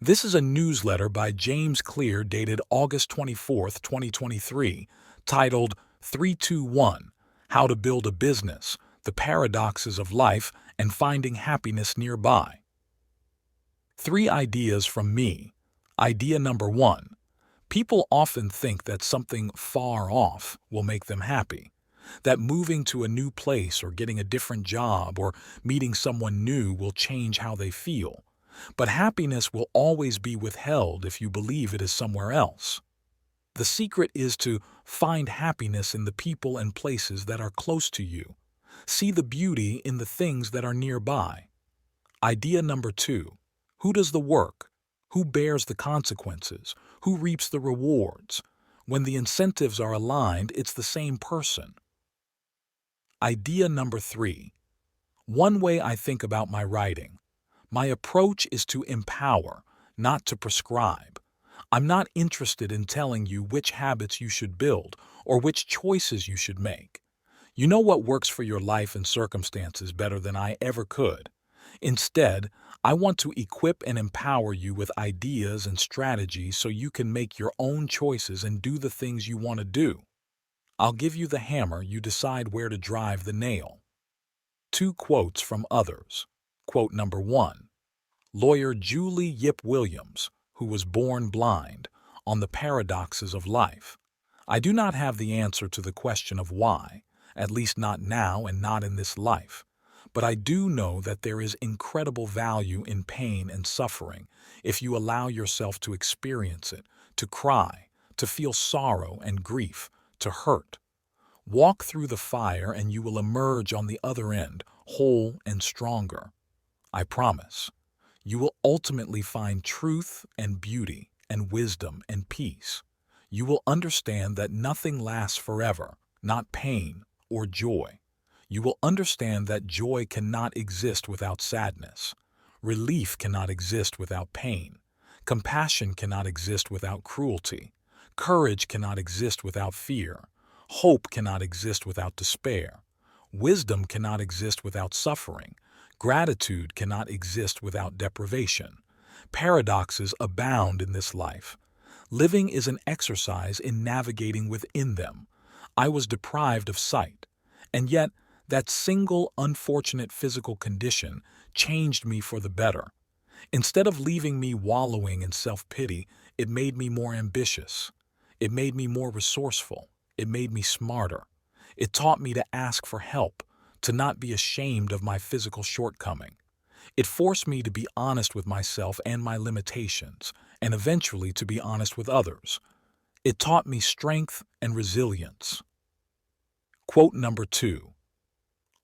This is a newsletter by James Clear dated August 24th, 2023, titled 321: How to Build a Business, The Paradoxes of Life, and Finding Happiness Nearby. 3 ideas from me. Idea number 1. People often think that something far off will make them happy. That moving to a new place or getting a different job or meeting someone new will change how they feel. But happiness will always be withheld if you believe it is somewhere else. The secret is to find happiness in the people and places that are close to you. See the beauty in the things that are nearby. Idea number 2. Who does the work? Who bears the consequences? Who reaps the rewards? When the incentives are aligned, it's the same person. Idea number 3. One way I think about my writing. My approach is to empower, not to prescribe. I'm not interested in telling you which habits you should build or which choices you should make. You know what works for your life and circumstances better than I ever could. Instead, I want to equip and empower you with ideas and strategies so you can make your own choices and do the things you want to do. I'll give you the hammer, you decide where to drive the nail. 2 quotes from others. Quote number 1. Lawyer Julie Yip Williams, who was born blind, on the paradoxes of life. I do not have the answer to the question of why, at least not now and not in this life. But I do know that there is incredible value in pain and suffering if you allow yourself to experience it, to cry, to feel sorrow and grief, to hurt. Walk through the fire and you will emerge on the other end, whole and stronger. I promise. You will ultimately find truth and beauty and wisdom and peace. You will understand that nothing lasts forever, not pain or joy. You will understand that joy cannot exist without sadness. Relief cannot exist without pain. Compassion cannot exist without cruelty. Courage cannot exist without fear. Hope cannot exist without despair. Wisdom cannot exist without suffering. Gratitude cannot exist without deprivation. Paradoxes abound in this life. Living is an exercise in navigating within them. I was deprived of sight, and yet that single unfortunate physical condition changed me for the better. Instead of leaving me wallowing in self-pity, it made me more ambitious. It made me more resourceful. It made me smarter. It taught me to ask for help, to not be ashamed of my physical shortcoming. It forced me to be honest with myself and my limitations, and eventually to be honest with others. It taught me strength and resilience. Quote number 2.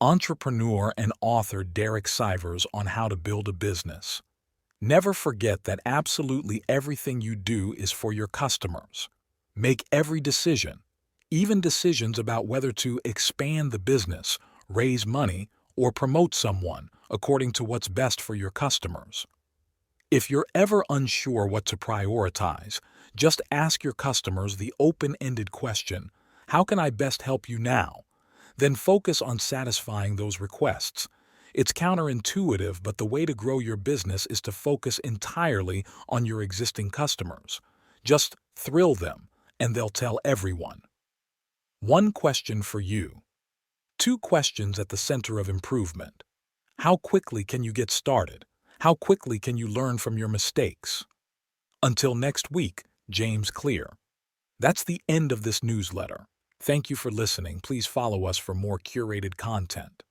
Entrepreneur and author Derek Sivers on how to build a business. Never forget that absolutely everything you do is for your customers. Make every decision, even decisions about whether to expand the business, raise money, or promote someone, according to what's best for your customers. If you're ever unsure what to prioritize, just ask your customers the open-ended question, how can I best help you now? Then focus on satisfying those requests. It's counterintuitive, but the way to grow your business is to focus entirely on your existing customers. Just thrill them, and they'll tell everyone. 1 question for you. 2 questions at the center of improvement. How quickly can you get started? How quickly can you learn from your mistakes? Until next week, James Clear. That's the end of this newsletter. Thank you for listening. Please follow us for more curated content.